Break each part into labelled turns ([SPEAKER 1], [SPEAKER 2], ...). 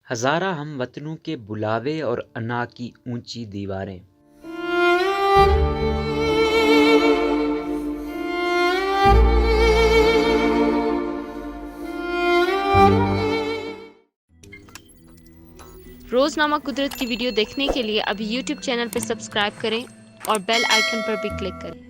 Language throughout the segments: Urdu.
[SPEAKER 1] ہزارہ ہم وطنوں کے بلاوے اور انا کی اونچی دیواریں۔
[SPEAKER 2] روزنامہ قدرت کی ویڈیو دیکھنے کے لیے ابھی یوٹیوب چینل پر سبسکرائب کریں اور بیل آئیکن پر بھی کلک کریں۔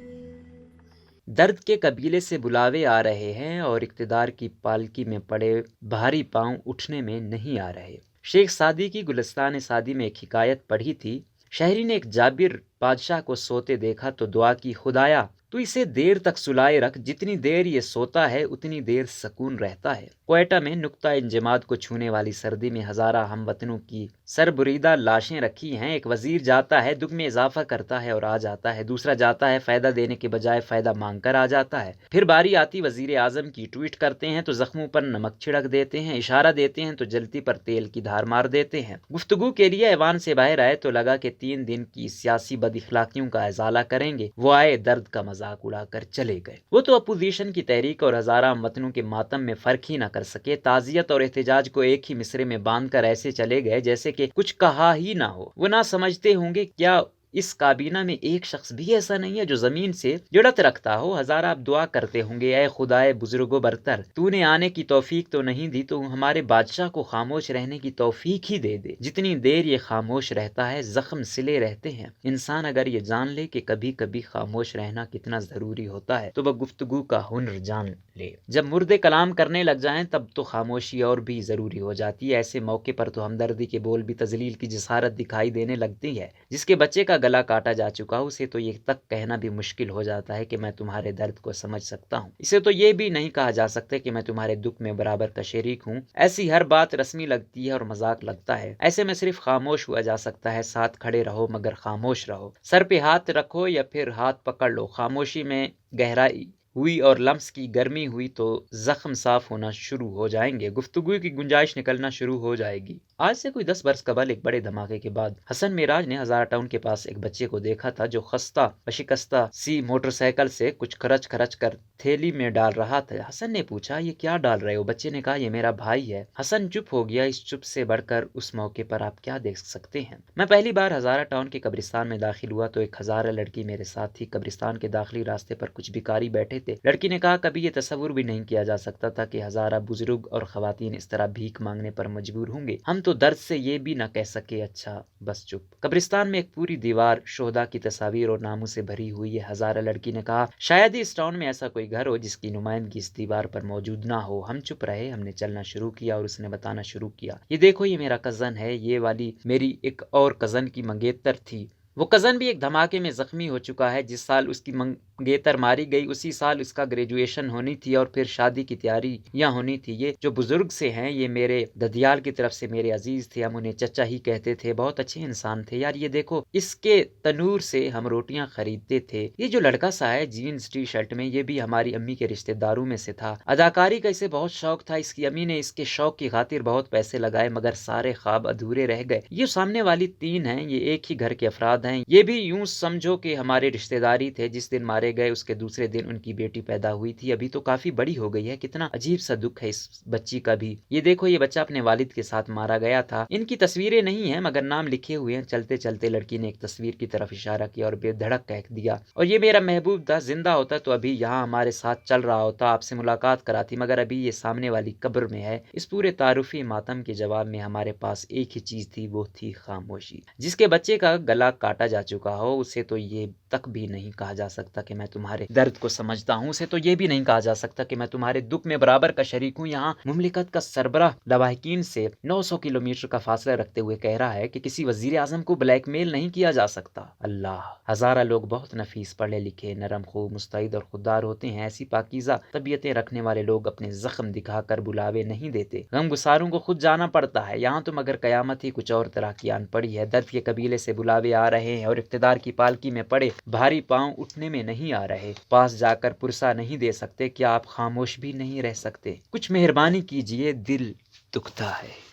[SPEAKER 1] درد کے قبیلے سے بلاوے آ رہے ہیں اور اقتدار کی پالکی میں پڑے بھاری پاؤں اٹھنے میں نہیں آ رہے۔ شیخ سعدی کی گلستان سعدی میں ایک حکایت پڑھی تھی۔ شہری نے ایک جابر بادشاہ کو سوتے دیکھا تو دعا کی، خدایا تو اسے دیر تک سلائے رکھ، جتنی دیر یہ سوتا ہے اتنی دیر سکون رہتا ہے۔ کوئٹہ میں نقطہ انجماد کو چھونے والی سردی میں ہزارہ ہم وطنوں کی سربریدہ لاشیں رکھی ہیں۔ ایک وزیر جاتا ہے، دکھ میں اضافہ کرتا ہے اور آ جاتا ہے، دوسرا جاتا ہے، فائدہ دینے کے بجائے فائدہ مانگ کر آ جاتا ہے، پھر باری آتی وزیر اعظم کی، ٹویٹ کرتے ہیں تو زخموں پر نمک چھڑک دیتے ہیں، اشارہ دیتے ہیں تو جلتی پر تیل کی دھار مار دیتے ہیں۔ گفتگو کے لیے ایوان سے باہر آئے تو لگا کہ 3 دن کی سیاسی بد اخلاقیوں کا ازالہ کریں گے، وہ آئے، درد کا مذاق اڑا کر چلے گئے۔ وہ تو اپوزیشن کی تحریک اور ہزارہ ہم وطنوں کے ماتم میں فرق ہی نہ کر سکے، تعزیت اور احتجاج کو ایک ہی مصرے میں باندھ کر ایسے چلے گئے جیسے کہ کچھ کہا ہی نہ ہو۔ وہ نہ سمجھتے ہوں گے کیا اس کابینہ میں ایک شخص بھی ایسا نہیں ہے جو زمین سے جڑت رکھتا ہو۔ ہزارہ اب دعا کرتے ہوں گے، اے خدائے بزرگ و برتر، تو نے آنے کی توفیق تو نہیں دی تو ہمارے بادشاہ کو خاموش رہنے کی توفیق ہی دے دے۔ جتنی دیر یہ خاموش رہتا ہے زخم سلے رہتے ہیں۔ انسان اگر یہ جان لے کہ کبھی کبھی خاموش رہنا کتنا ضروری ہوتا ہے تو وہ گفتگو کا ہنر جان لے۔ جب مردے کلام کرنے لگ جائیں تب تو خاموشی اور بھی ضروری ہو جاتی ہے۔ ایسے موقع پر تو ہمدردی کے بول بھی تذلیل کی جسارت دکھائی دینے لگتی ہے۔ جس کے بچے کا گلا کاٹا جا چکا ہو اسے تو یہ تک کہنا بھی مشکل ہو جاتا ہے کہ میں تمہارے درد کو سمجھ سکتا ہوں۔ اسے تو یہ بھی نہیں کہا جا سکتا کہ میں تمہارے دکھ میں برابر کا شریک ہوں۔ ایسی ہر بات رسمی لگتی ہے اور مذاق لگتا ہے۔ ایسے میں صرف خاموش ہوا جا سکتا ہے۔ ساتھ کھڑے رہو مگر خاموش رہو، سر پہ ہاتھ رکھو یا پھر ہاتھ پکڑ لو۔ خاموشی میں گہرائی ہوئی اور لمس کی گرمی ہوئی تو زخم صاف ہونا شروع ہو جائیں گے، گفتگو کی گنجائش نکلنا شروع ہو جائے گی۔ آج سے کوئی 10 برس قبل ایک بڑے دھماکے کے بعد حسن معراج نے ہزارہ ٹاؤن کے پاس ایک بچے کو دیکھا تھا جو خستہ و شکستہ سی موٹر سائیکل سے کچھ خرچ کر تھیلی میں ڈال رہا تھا۔ حسن نے پوچھا، یہ کیا ڈال رہے ہو؟ بچے نے کہا، یہ میرا بھائی ہے۔ حسن چپ ہو گیا۔ اس چپ سے بڑھ کر اس موقع پر آپ کیا دیکھ سکتے ہیں؟ میں پہلی بار ہزارہ ٹاؤن کے قبرستان میں داخل ہوا تو ایک ہزارہ لڑکی میرے ساتھ تھی۔ قبرستان کے داخلی راستے پر کچھ بھکاری بیٹھے تھے۔ لڑکی نے کہا، کبھی یہ تصور بھی نہیں کیا جا سکتا تھا کہ ہزارہ بزرگ اور خواتین اس طرح بھیک مانگنے پر مجبور ہوں گے۔ ہم تو درد سے یہ بھی نہ کہہ سکے، اچھا بس چپ۔ قبرستان میں ایک پوری دیوار شہداء کی تصاویر اور ناموں سے بھری ہوئی ہے۔ ہزارہ لڑکی نے کہا، شاید ہی اس ٹاؤن میں ایسا کوئی گھر ہو جس کی نمائندگی اس دیوار پر موجود نہ ہو۔ ہم چپ رہے۔ ہم نے چلنا شروع کیا اور اس نے بتانا شروع کیا، یہ دیکھو یہ میرا کزن ہے، یہ والی میری ایک اور کزن کی منگیتر تھی۔ وہ کزن بھی ایک دھماکے میں زخمی ہو چکا ہے۔ جس سال اس کی منگیتر ماری گئی اسی سال اس کا گریجویشن ہونی تھی اور پھر شادی کی تیاریاں ہونی تھی۔ یہ جو بزرگ سے ہیں یہ میرے ددیال کی طرف سے میرے عزیز تھے، ہم انہیں چچا ہی کہتے تھے، بہت اچھے انسان تھے یار۔ یہ دیکھو اس کے تنور سے ہم روٹیاں خریدتے تھے۔ یہ جو لڑکا سا ہے جینز ٹی شرٹ میں، یہ بھی ہماری امی کے رشتہ داروں میں سے تھا۔ اداکاری کا اسے بہت شوق تھا، اس کی امی نے اس کے شوق کی خاطر بہت پیسے لگائے مگر سارے خواب ادھورے رہ گئے۔ یہ سامنے والی 3 ہیں، یہ ایک ہی گھر کے افراد ہیں، یہ بھی یوں سمجھو کہ ہمارے رشتہ داری تھے۔ جس دن مارے گئے اس کے دوسرے دن ان کی بیٹی پیدا ہوئی تھی، ابھی تو کافی بڑی ہو گئی ہے۔ کتنا عجیب سا دکھ ہے اس بچی کا بھی۔ یہ دیکھو یہ بچہ اپنے والد کے ساتھ مارا گیا تھا۔ ان کی تصویریں نہیں ہیں مگر نام لکھے ہوئے ہیں۔ چلتے چلتے لڑکی نے ایک تصویر کی طرف اشارہ کیا اور بے دھڑک کہہ دیا، اور یہ میرا محبوب تھا، زندہ ہوتا تو ابھی یہاں ہمارے ساتھ چل رہا ہوتا، آپ سے ملاقات کراتی، مگر ابھی یہ سامنے والی قبر میں ہے۔ اس پورے تعارفی ماتم کے جواب میں ہمارے پاس ایک ہی چیز تھی، وہ تھی خاموشی۔ جس کے بچے کا گلا کاٹا جا چکا ہو اسے تو یہ تک بھی نہیں کہا جا سکتا کہ میں تمہارے درد کو سمجھتا ہوں، اسے تو یہ بھی نہیں کہا جا سکتا کہ میں تمہارے دکھ میں برابر کا شریک ہوں۔ یہاں مملکت کا سربراہ لواحقین سے 900 کلومیٹر کا فاصلہ رکھتے ہوئے کہہ رہا ہے کہ کسی وزیر اعظم کو بلیک میل نہیں کیا جا سکتا۔ اللہ! ہزارہ لوگ بہت نفیس، پڑھے لکھے، نرم خو، مستعد اور خوددار ہوتے ہیں۔ ایسی پاکیزہ طبیعتیں رکھنے والے لوگ اپنے زخم دکھا کر بلاوے نہیں دیتے، غم گساروں کو خود جانا پڑتا ہے۔ یہاں تو مگر قیامت ہی کچھ اور طرح کی آن پڑی ہے۔ درد کے قبیلے سے بلاوے آ رہے ہیں اور اقتدار کی پالکی میں پڑے بھاری پاؤں اٹھنے میں نہیں آ رہے۔ پاس جا کر پرسہ نہیں دے سکتے، کیا آپ خاموش بھی نہیں رہ سکتے؟ کچھ مہربانی کیجیے، دل دکھتا ہے۔